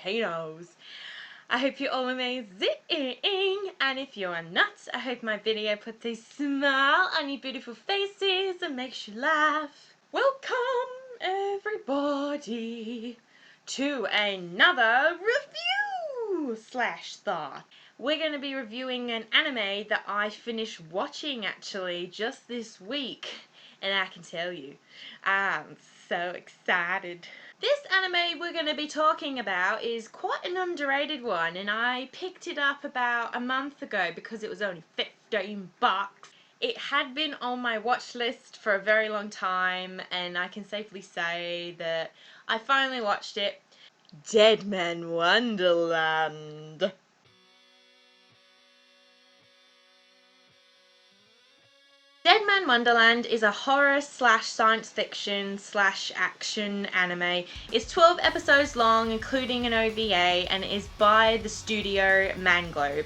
LitaKinos. I hope you're all amazing, and if you are not, I hope my video puts a smile on your beautiful faces and makes you laugh. Welcome everybody to another review slash thought. We're going to be reviewing an anime that I finished watching actually just this week, and I can tell you, I'm so excited. This anime we're going to be talking about is quite an underrated one, and I picked it up about a month ago because it was only $15. It had been on my watch list for a very long time, and I can safely say that I finally watched it. Deadman Wonderland. Deadman Wonderland is a horror slash science fiction slash action anime. It's 12 episodes long, including an OVA, and it is by the studio Manglobe.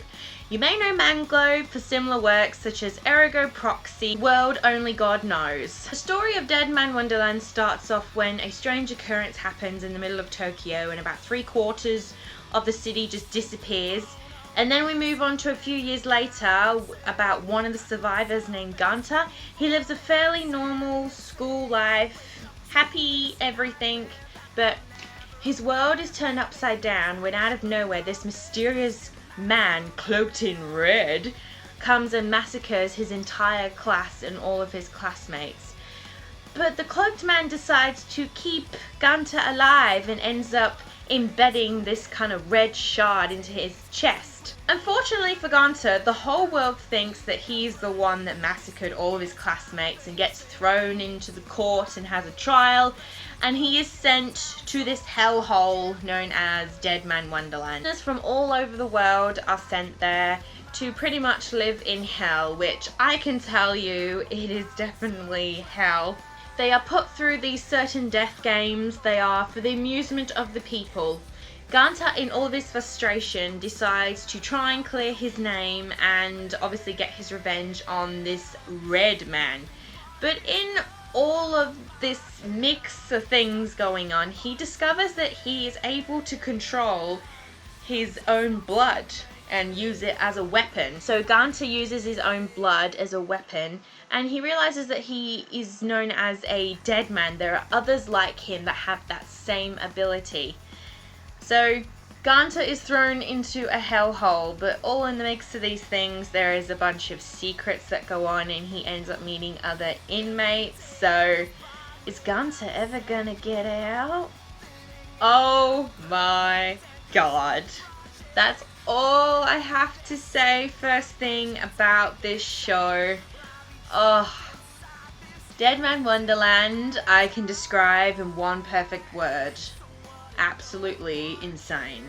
You may know Manglobe for similar works such as Ergo Proxy, World Only God Knows. The story of Deadman Wonderland starts off when a strange occurrence happens in the middle of Tokyo and about 3/4 of the city just disappears. And then we move on to a few years later about one of the survivors named Gunter. He lives a fairly normal school life, happy everything, but his world is turned upside down when out of nowhere this mysterious man cloaked in red comes and massacres his entire class and all of his classmates. But the cloaked man decides to keep Gunter alive and ends up embedding this kind of red shard into his chest. Unfortunately for Gunter, the whole world thinks that he's the one that massacred all of his classmates and gets thrown into the court and has a trial, and he is sent to this hellhole known as Deadman Wonderland. Prisoners from all over the world are sent there to pretty much live in hell, which I can tell you, it is definitely hell. They are put through these certain death games. They are for the amusement of the people. Gunter, in all of his frustration, decides to try and clear his name and obviously get his revenge on this red man. But in all of this mix of things going on, he discovers that he is able to control his own blood and use it as a weapon. So Gunter uses his own blood as a weapon, and he realizes that he is known as a dead man. There are others like him that have that same ability. So Gunter is thrown into a hellhole, but all in the mix of these things there is a bunch of secrets that go on, and he ends up meeting other inmates. So is Gunter ever gonna get out? Oh my god. That's all I have to say first thing about this show. Deadman Wonderland I can describe in one perfect word. Absolutely insane.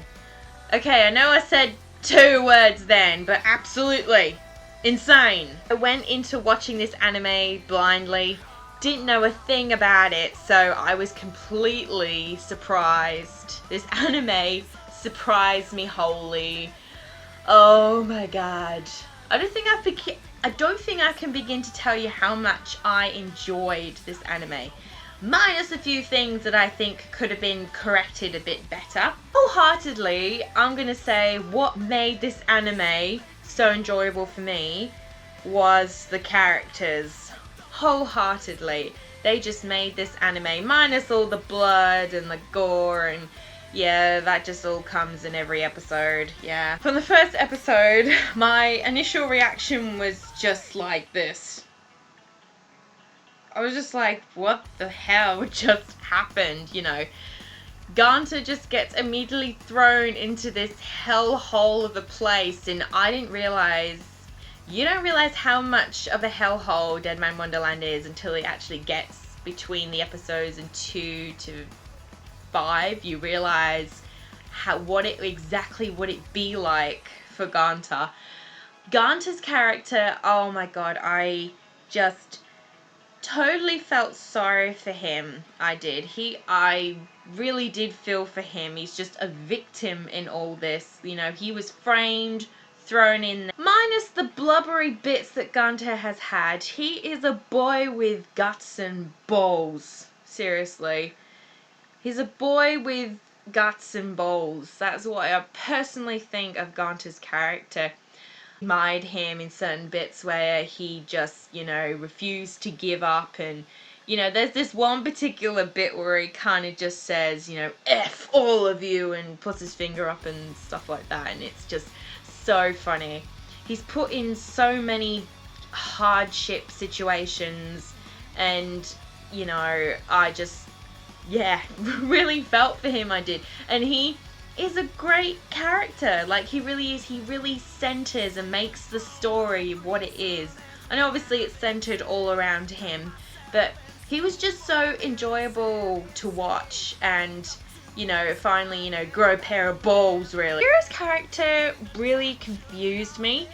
Okay, I know I said 2 words then, but absolutely insane. I went into watching this anime blindly, didn't know a thing about it, so I was completely surprised. This anime surprised me wholly. Oh my god. I don't think I can begin to tell you how much I enjoyed this anime. Minus a few things that I think could have been corrected a bit better. Wholeheartedly, I'm gonna say what made this anime so enjoyable for me was the characters. Wholeheartedly. They just made this anime, minus all the blood and the gore, and yeah, that just all comes in every episode, yeah. From the first episode, my initial reaction was just like this. I was just like, what the hell just happened, you know? Gunter just gets immediately thrown into this hellhole of a place, and I didn't realize, you don't realize how much of a hellhole Deadman Wonderland is until it actually gets between the episodes in 2 to 5. You realize what it would be like for Gunter. Gunter's character, oh my god, I just totally felt sorry for him. I really did feel for him. He's just a victim in all this. You know, he was framed, thrown in there. Minus the blubbery bits that Gunter has had, he is a boy with guts and balls. Seriously. He's a boy with guts and balls. That's what I personally think of Ganta's character. Admired him in certain bits where he just, you know, refused to give up. And, you know, there's this one particular bit where he kind of just says, you know, F all of you, and puts his finger up and stuff like that. And it's just so funny. He's put in so many hardship situations, and, you know, I just, yeah, really felt for him, I did. And he is a great character. Like, he really is. He really centers and makes the story what it is. I know obviously it's centered all around him, but he was just so enjoyable to watch. And, you know, finally, you know, grow a pair of balls, really. Kira's character really confused me.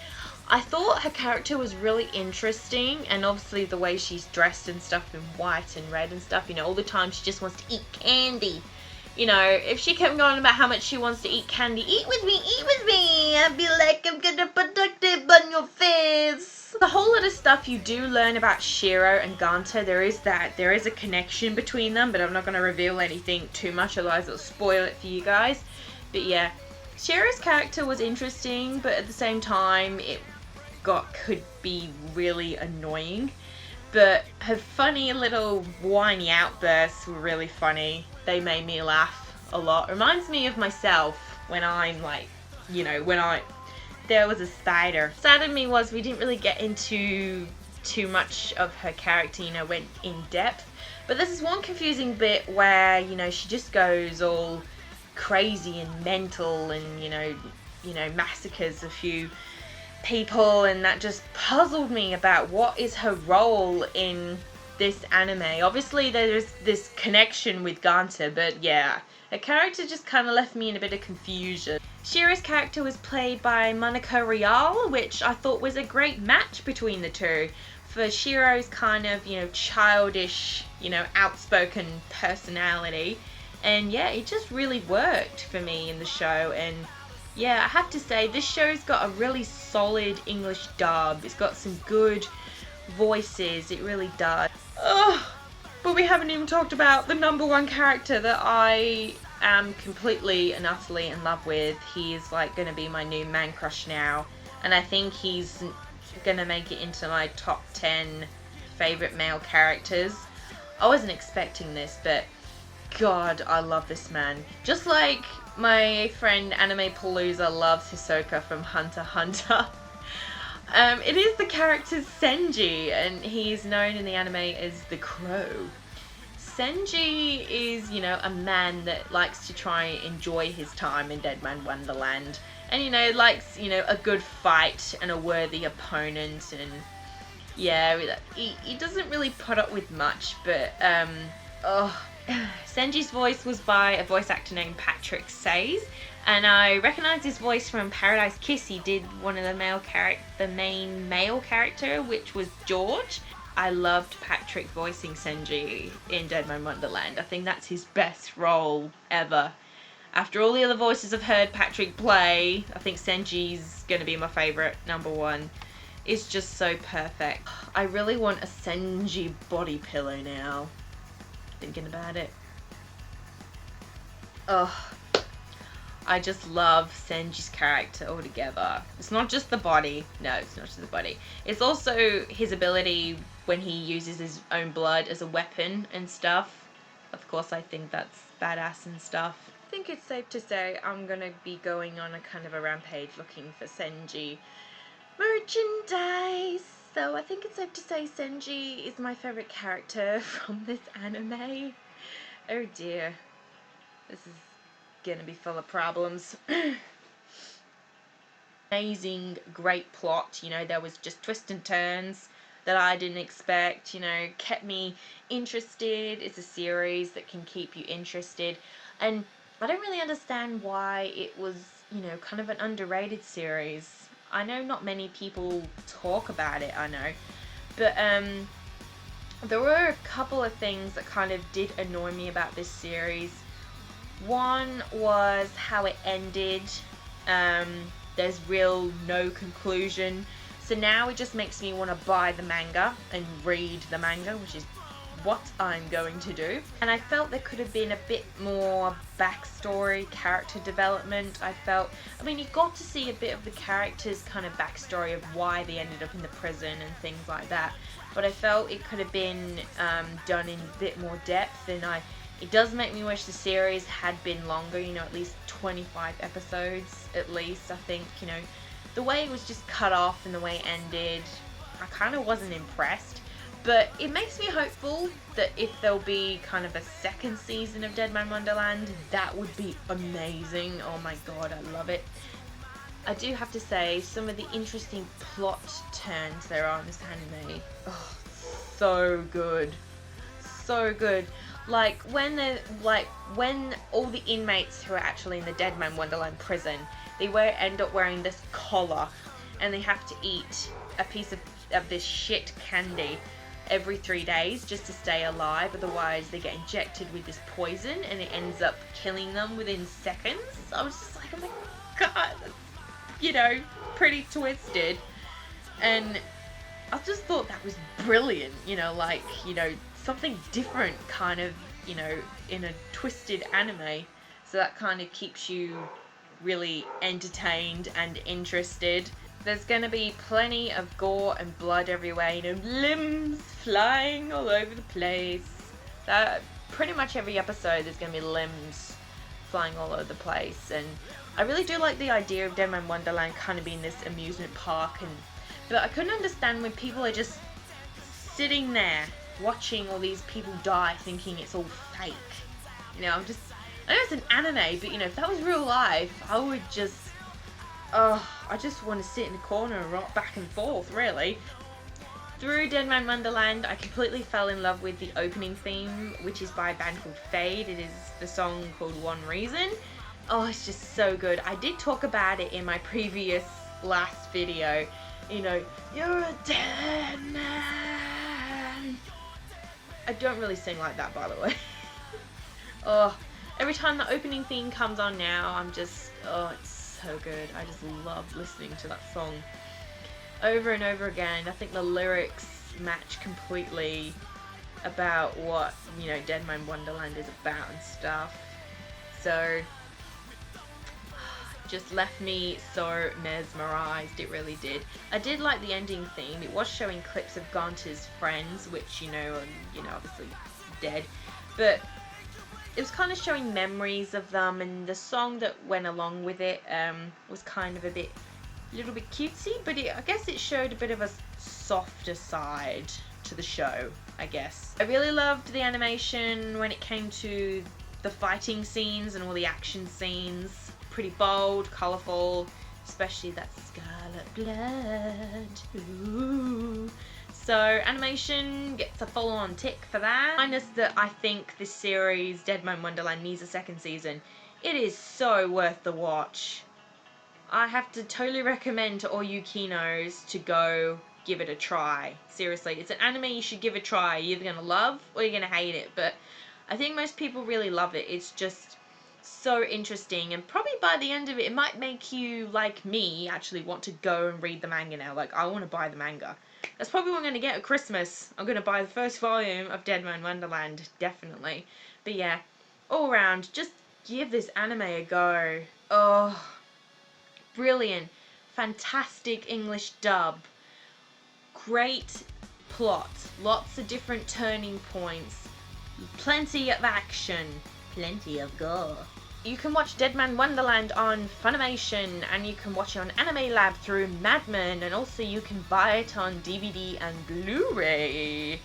I thought her character was really interesting, and obviously the way she's dressed and stuff in white and red and stuff, you know, all the time she just wants to eat candy. You know, if she kept going about how much she wants to eat candy, eat with me, I'd be like, I'm gonna productive on your face. The whole lot of stuff you do learn about Shiro and Ganta, there is a connection between them, but I'm not gonna reveal anything too much, otherwise it'll spoil it for you guys. But yeah, Shiro's character was interesting, but at the same time, it could be really annoying. But her funny little whiny outbursts were really funny. They made me laugh a lot. Reminds me of myself when I'm like, you know, there was a spider. Sad to me was we didn't really get into too much of her character, you know, went in depth. But this is one confusing bit where, you know, she just goes all crazy and mental, and, you know, massacres a few people, and that just puzzled me about what is her role in this anime. Obviously there's this connection with Ganta, but yeah, her character just kind of left me in a bit of confusion. Shiro's character was played by Monica Rial, which I thought was a great match between the two for Shiro's kind of, you know, childish, you know, outspoken personality. And yeah, it just really worked for me in the show. And yeah, I have to say, this show's got a really solid English dub. It's got some good voices, it really does. But we haven't even talked about the #1 character that I am completely and utterly in love with. He is like going to be my new man crush now. And I think he's going to make it into my top 10 favourite male characters. I wasn't expecting this, but God, I love this man. Just like my friend Anime Palooza loves Hisoka from Hunter x Hunter. It is the character Senji, and he's known in the anime as the Crow. Senji is, you know, a man that likes to try and enjoy his time in Deadman Wonderland. And, you know, likes, you know, a good fight and a worthy opponent. And, yeah, he doesn't really put up with much, but, Senji's voice was by a voice actor named Patrick Says, and I recognise his voice from Paradise Kiss. He did one of the main male character, which was George. I loved Patrick voicing Senji in Deadman Wonderland. I think that's his best role ever. After all the other voices I've heard Patrick play, I think Senji's going to be my favourite #1. It's just so perfect. I really want a Senji body pillow now. Thinking about it. I just love Senji's character altogether. It's not just the body. No, it's not just the body. It's also his ability when he uses his own blood as a weapon and stuff. Of course, I think that's badass and stuff. I think it's safe to say I'm gonna be going on a kind of a rampage looking for Senji merchandise. So I think it's safe to say Senji is my favourite character from this anime. Oh dear. This is gonna be full of problems. Amazing, great plot. You know, there was just twists and turns that I didn't expect. You know, kept me interested. It's a series that can keep you interested. And I don't really understand why it was, you know, kind of an underrated series. I know not many people talk about it, I know. But there were a couple of things that kind of did annoy me about this series. One was how it ended. There's no conclusion. So now it just makes me want to buy the manga and read the manga, which is what I'm going to do. And I felt there could have been a bit more backstory, character development. I mean, you got to see a bit of the characters' kind of backstory of why they ended up in the prison and things like that. But I felt it could have been done in a bit more depth, and it does make me wish the series had been longer, you know, at least 25 episodes at least. I think, you know, the way it was just cut off and the way it ended, I kind of wasn't impressed. But it makes me hopeful that if there'll be kind of a second season of Deadman Wonderland, that would be amazing. Oh my god, I love it. I do have to say, some of the interesting plot turns there are in this anime, oh, so good. So good. Like when all the inmates who are actually in the Deadman Wonderland prison, they end up wearing this collar, and they have to eat a piece of this shit candy every 3 days just to stay alive. Otherwise they get injected with this poison and it ends up killing them within seconds. I was just like, oh my god, that's, you know, pretty twisted. And I just thought that was brilliant, you know, like, you know, something different kind of, you know, in a twisted anime. So that kind of keeps you really entertained and interested. There's going to be plenty of gore and blood everywhere, you know, limbs flying all over the place. Pretty much every episode there's going to be limbs flying all over the place. And I really do like the idea of Deadman Wonderland kind of being this amusement park. But I couldn't understand when people are just sitting there watching all these people die thinking it's all fake. You know, I know it's an anime, but you know, if that was real life, I would just... I just want to sit in the corner and rock back and forth, really. Through Deadman Wonderland, I completely fell in love with the opening theme, which is by a band called Fade. It is the song called One Reason. Oh, it's just so good. I did talk about it in my previous last video. You know, you're a dead man. I don't really sing like that, by the way. Oh, every time the opening theme comes on now, I'm just, oh, it's so good. I just love listening to that song over and over again. I think the lyrics match completely about what, you know, Deadman Wonderland is about and stuff. So just left me so mesmerized, it really did. I did like the ending theme. It was showing clips of Ganta's friends, which, you know, are, you know, obviously dead, but it was kind of showing memories of them, and the song that went along with it was kind of a little bit cutesy, but I guess it showed a bit of a softer side to the show, I guess. I really loved the animation when it came to the fighting scenes and all the action scenes. Pretty bold, colourful, especially that scarlet blood. Ooh. So animation gets a full-on tick for that. Minus that I think this series, Deadman Wonderland, needs a second season. It is so worth the watch. I have to totally recommend to all you Kinos to go give it a try. Seriously, it's an anime you should give a try. You're either going to love or you're going to hate it. But I think most people really love it. It's just so interesting, and probably by the end of it, it might make you, like me, actually want to go and read the manga now. Like, I want to buy the manga. That's probably what I'm going to get at Christmas. I'm going to buy the first volume of Deadman Wonderland, definitely. But yeah, all around, just give this anime a go. Oh, brilliant. Fantastic English dub. Great plot. Lots of different turning points. Plenty of action. Plenty of gore. You can watch Deadman Wonderland on Funimation, and you can watch it on Anime Lab through Madman, and also you can buy it on DVD and Blu-ray.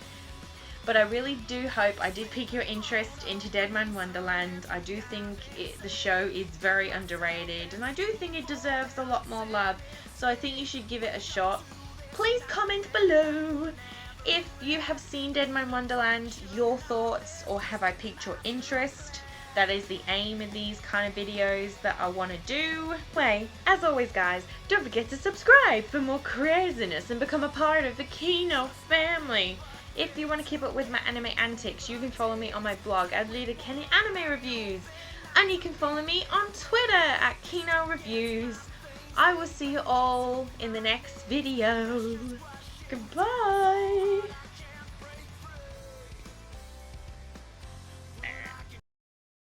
But I really do hope I did pique your interest into Deadman Wonderland. I do think the show is very underrated, and I do think it deserves a lot more love, so I think you should give it a shot. Please comment below if you have seen Deadman Wonderland, your thoughts, or have I piqued your interest. That is the aim of these kind of videos that I want to do. Anyway, as always guys, don't forget to subscribe for more craziness and become a part of the Kino family. If you want to keep up with my anime antics, you can follow me on my blog at LitaKino Anime Reviews. And you can follow me on Twitter at Kino Reviews. I will see you all in the next video. Goodbye!